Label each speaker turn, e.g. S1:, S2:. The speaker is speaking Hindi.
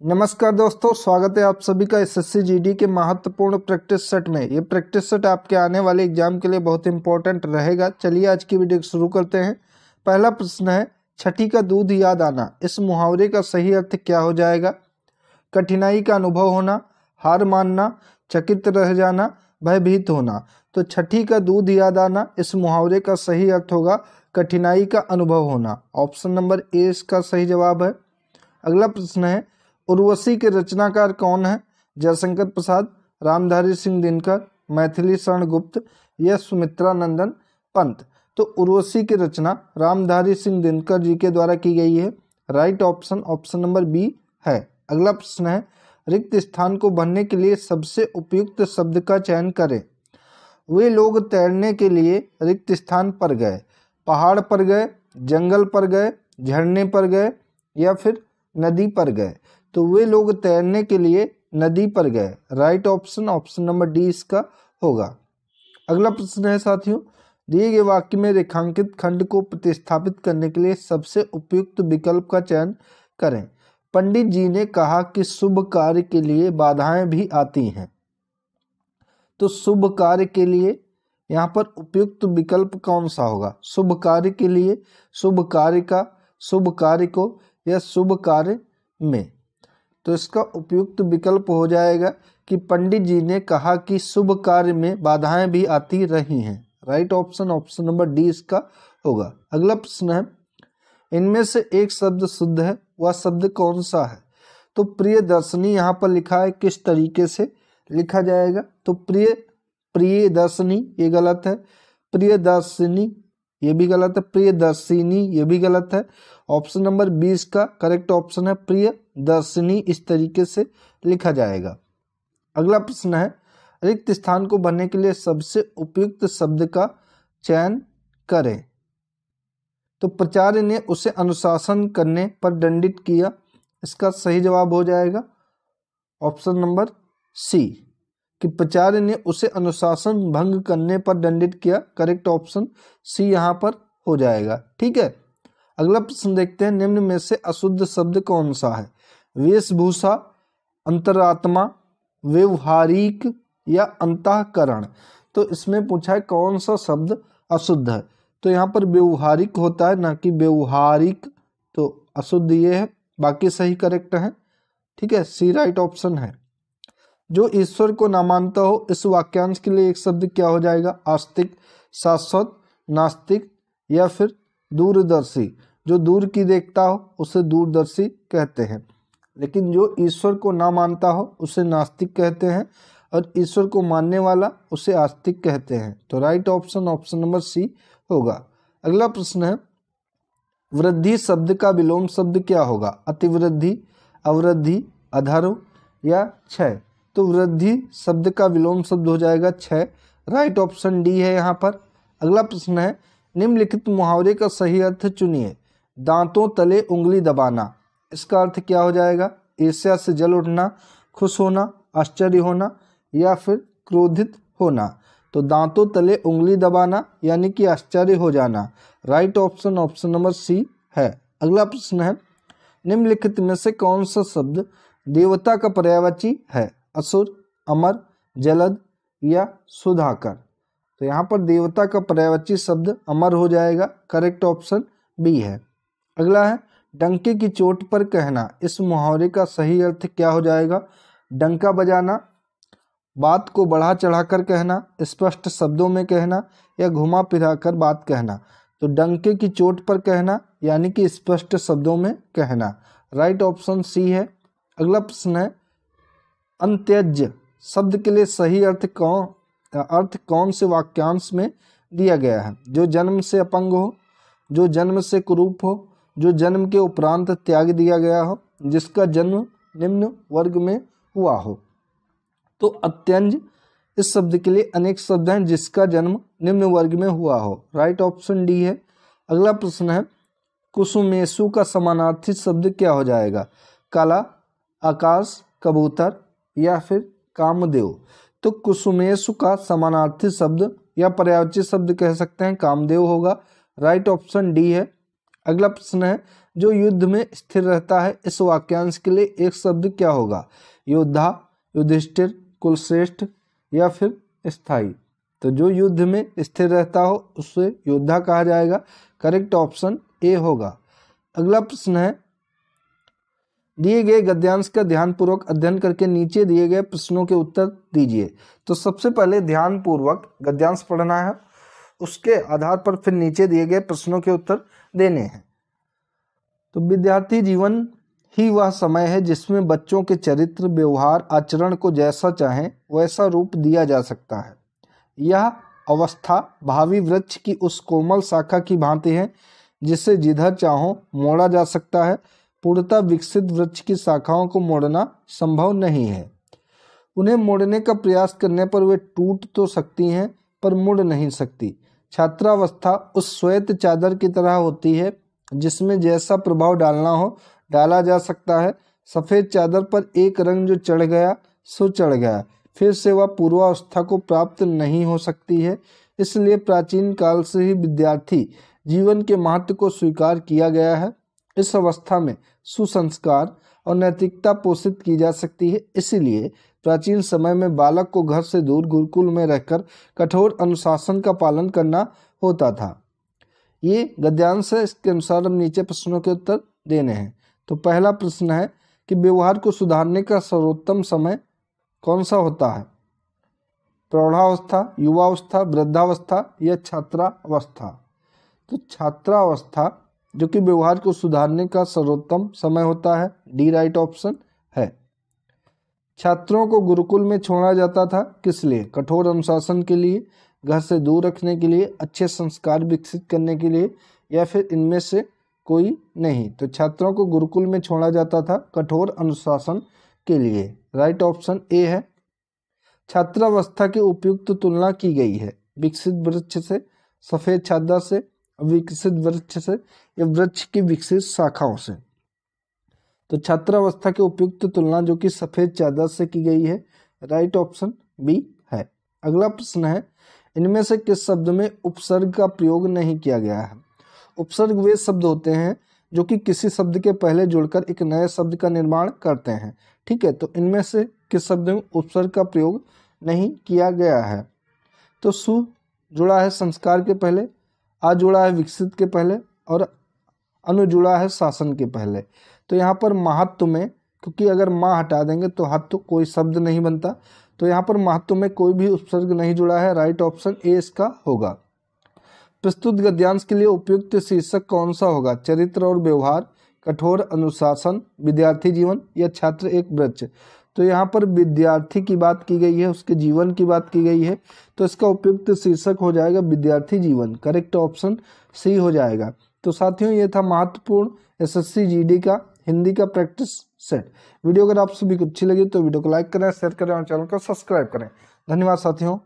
S1: नमस्कार दोस्तों, स्वागत है आप सभी का एसएससी जीडी के महत्वपूर्ण प्रैक्टिस सेट में। ये प्रैक्टिस सेट आपके आने वाले एग्जाम के लिए बहुत इंपॉर्टेंट रहेगा। चलिए आज की वीडियो शुरू करते हैं। पहला प्रश्न है, छठी का दूध याद आना, इस मुहावरे का सही अर्थ क्या हो जाएगा? कठिनाई का अनुभव होना, हार मानना, चकित रह जाना, भयभीत होना। तो छठी का दूध याद आना, इस मुहावरे का सही अर्थ होगा कठिनाई का अनुभव होना। ऑप्शन नंबर ए इसका सही जवाब है। अगला प्रश्न है, उर्वशी के रचनाकार कौन है? जयशंकर प्रसाद, रामधारी सिंह दिनकर, मैथिली शरण गुप्त या सुमित्रा नंदन पंत। तो उर्वशी की रचना रामधारी सिंह दिनकर जी के द्वारा की गई है। राइट ऑप्शन नंबर बी है। अगला प्रश्न है, रिक्त स्थान को भरने के लिए सबसे उपयुक्त शब्द का चयन करें। वे लोग तैरने के लिए रिक्त स्थान पर गए। पहाड़ पर गए, जंगल पर गए, झरने पर गए या फिर नदी पर गए। तो वे लोग तैरने के लिए नदी पर गए। राइट ऑप्शन नंबर डी इसका होगा। अगला प्रश्न है साथियों, दिए गए वाक्य में रेखांकित खंड को प्रतिस्थापित करने के लिए सबसे उपयुक्त विकल्प का चयन करें। पंडित जी ने कहा कि शुभ कार्य के लिए बाधाएं भी आती हैं। तो शुभ कार्य के लिए यहाँ पर उपयुक्त विकल्प कौन सा होगा? शुभ कार्य के लिए, शुभ कार्य का, शुभ कार्य को या शुभ कार्य में। तो इसका उपयुक्त विकल्प हो जाएगा कि पंडित जी ने कहा कि शुभ कार्य में बाधाएं भी आती रही हैं। राइट ऑप्शन नंबर डी इसका होगा। अगला प्रश्न है, इनमें से एक शब्द शुद्ध है, वह शब्द कौन सा है? तो प्रियदर्शनी यहाँ पर लिखा है, किस तरीके से लिखा जाएगा? तो प्रियदर्शनी ये गलत है, प्रियदर्शिनी ये भी गलत है, प्रियदर्शिनी ये भी गलत है। ऑप्शन नंबर 20 का करेक्ट ऑप्शन है प्रियदर्शिनी, इस तरीके से लिखा जाएगा। अगला प्रश्न है, रिक्त स्थान को भरने के लिए सबसे उपयुक्त शब्द का चयन करें। तो प्राचार्य ने उसे अनुशासन करने पर दंडित किया, इसका सही जवाब हो जाएगा ऑप्शन नंबर सी, कि प्राचार्य ने उसे अनुशासन भंग करने पर दंडित किया। करेक्ट ऑप्शन सी यहाँ पर हो जाएगा। ठीक है, अगला प्रश्न देखते हैं, निम्न में से अशुद्ध शब्द कौन सा है? वेशभूषा, अंतरात्मा, व्यवहारिक या अंतःकरण। तो इसमें पूछा है कौन सा शब्द अशुद्ध है। तो यहाँ पर व्यवहारिक होता है, ना कि व्यवहारिक। तो अशुद्ध ये है, बाकी सही करेक्ट है। ठीक है, सी राइट ऑप्शन है। जो ईश्वर को ना मानता हो, इस वाक्यांश के लिए एक शब्द क्या हो जाएगा? आस्तिक, शाश्वत, नास्तिक या फिर दूरदर्शी। जो दूर की देखता हो उसे दूरदर्शी कहते हैं, लेकिन जो ईश्वर को ना मानता हो उसे नास्तिक कहते हैं, और ईश्वर को मानने वाला उसे आस्तिक कहते हैं। तो राइट ऑप्शन नंबर सी होगा। अगला प्रश्न है, वृद्धि शब्द का विलोम शब्द क्या होगा? अतिवृद्धि, अवृद्धि, अधर्व या क्षय। तो वृद्धि शब्द का विलोम शब्द हो जाएगा क्षय। राइट ऑप्शन डी है यहाँ पर। अगला प्रश्न है, निम्नलिखित मुहावरे का सही अर्थ चुनिए। दांतों तले उंगली दबाना, इसका अर्थ क्या हो जाएगा? ईर्ष्या से जल उठना, खुश होना, आश्चर्य होना या फिर क्रोधित होना। तो दांतों तले उंगली दबाना यानी कि आश्चर्य हो जाना। राइट ऑप्शन नंबर सी है। अगला प्रश्न है, निम्नलिखित में से कौन सा शब्द देवता का पर्यायवाची है? असुर, अमर, जलद या सुधाकर। तो यहाँ पर देवता का पर्यायवाची शब्द अमर हो जाएगा। करेक्ट ऑप्शन बी है। अगला है, डंके की चोट पर कहना, इस मुहावरे का सही अर्थ क्या हो जाएगा? डंका बजाना, बात को बढ़ा चढ़ाकर कहना, स्पष्ट शब्दों में कहना या घुमा फिरा कर बात कहना। तो डंके की चोट पर कहना यानी कि स्पष्ट शब्दों में कहना। राइट ऑप्शन सी है। अगला प्रश्न है, अंत्यज शब्द के लिए सही अर्थ कौन से वाक्यांश में दिया गया है? जो जन्म से अपंग हो, जो जन्म से कुरूप हो, जो जन्म के उपरांत त्याग दिया गया हो, जिसका जन्म निम्न वर्ग में हुआ हो। तो अत्यंज इस शब्द के लिए अनेक शब्द हैं, जिसका जन्म निम्न वर्ग में हुआ हो। राइट ऑप्शन डी है। अगला प्रश्न है, कुसुमेशु का समानार्थी शब्द क्या हो जाएगा? काला, आकाश, कबूतर या फिर कामदेव। तो कुसुमेशु का समानार्थी शब्द या पर्यायवाची शब्द कह सकते हैं कामदेव होगा। राइट ऑप्शन डी है। अगला प्रश्न है, जो युद्ध में स्थिर रहता है। इस वाक्यांश के लिए एक शब्द क्या होगा? योद्धा, युधिष्ठिर, कुलश्रेष्ठ या फिर स्थायी। तो जो युद्ध में स्थिर रहता हो उसे योद्धा कहा जाएगा। करेक्ट ऑप्शन ए होगा। अगला प्रश्न है, दिए गए गद्यांश का ध्यानपूर्वक अध्ययन करके नीचे दिए गए प्रश्नों के उत्तर दीजिए। तो सबसे पहले ध्यानपूर्वक गद्यांश पढ़ना है, उसके आधार पर फिर नीचे दिए गए प्रश्नों के उत्तर देने हैं। तो विद्यार्थी जीवन ही वह समय है जिसमें बच्चों के चरित्र, व्यवहार, आचरण को जैसा चाहें वैसा रूप दिया जा सकता है। यह अवस्था भावी वृक्ष की उस कोमल शाखा की भांति है जिसे जिधर चाहो मोड़ा जा सकता है। पूर्णतः विकसित वृक्ष की शाखाओं को मोड़ना संभव नहीं है। उन्हें मोड़ने का प्रयास करने पर वे टूट तो सकती हैं पर मुड़ नहीं सकती। छात्रावस्था उस श्वेत चादर की तरह होती है जिसमें जैसा प्रभाव डालना हो डाला जा सकता है। सफेद चादर पर एक रंग जो चढ़ गया सो चढ़ गया, फिर से वह पूर्वावस्था को प्राप्त नहीं हो सकती है। इसलिए प्राचीन काल से ही विद्यार्थी जीवन के महत्व को स्वीकार किया गया है। इस अवस्था में सुसंस्कार और नैतिकता पोषित की जा सकती है। इसीलिए प्राचीन समय में बालक को घर से दूर गुरुकुल में रहकर कठोर अनुशासन का पालन करना होता था। ये गद्यांश है, इसके अनुसार हम नीचे प्रश्नों के उत्तर देने हैं। तो पहला प्रश्न है कि व्यवहार को सुधारने का सर्वोत्तम समय कौन सा होता है? प्रौढ़ावस्था, युवावस्था, वृद्धावस्था या छात्रावस्था? तो छात्रावस्था जो कि व्यवहार को सुधारने का सर्वोत्तम समय होता है। डी राइट ऑप्शन है। छात्रों को गुरुकुल में छोड़ा जाता था किस लिए? कठोर अनुशासन के लिए, घर से दूर रखने के लिए, अच्छे संस्कार विकसित करने के लिए या फिर इनमें से कोई नहीं। तो छात्रों को गुरुकुल में छोड़ा जाता था कठोर अनुशासन के लिए। राइट ऑप्शन ए है। छात्रावस्था की उपयुक्त तुलना की गई है विकसित वृक्ष से, सफेद चादर से, विकसित वृक्ष से या वृक्ष की विकसित शाखाओं से। तो छात्रावस्था की उपयुक्त तुलना जो कि सफेद चादर से की गई है। राइट ऑप्शन बी है। अगला प्रश्न है, इनमें से किस शब्द में उपसर्ग का प्रयोग नहीं किया गया है? उपसर्ग वे शब्द होते हैं जो कि किसी शब्द के पहले जुड़कर एक नए शब्द का निर्माण करते हैं। ठीक है, तो इनमें से किस शब्द में उपसर्ग का प्रयोग नहीं किया गया है? तो सु जुड़ा है संस्कार के पहले, आ जुड़ा है विकसित के पहले और अनु जुड़ा है शासन के पहले। तो यहाँ पर महत्व में, क्योंकि अगर माँ हटा देंगे तो हत्व कोई शब्द नहीं बनता, तो यहाँ पर महत्व में कोई भी उपसर्ग नहीं जुड़ा है। राइट ऑप्शन ए इसका होगा। प्रस्तुत गद्यांश के लिए उपयुक्त शीर्षक कौन सा होगा? चरित्र और व्यवहार, कठोर अनुशासन, विद्यार्थी जीवन या छात्र एक वृक्ष? तो यहाँ पर विद्यार्थी की बात की गई है, उसके जीवन की बात की गई है, तो इसका उपयुक्त शीर्षक हो जाएगा विद्यार्थी जीवन। करेक्ट ऑप्शन सी हो जाएगा। तो साथियों, ये था महत्वपूर्ण एसएससी जीडी का हिंदी का प्रैक्टिस सेट। वीडियो अगर आप सभी को अच्छी लगी तो वीडियो को लाइक करें, शेयर करें और चैनल को सब्सक्राइब करें। धन्यवाद साथियों।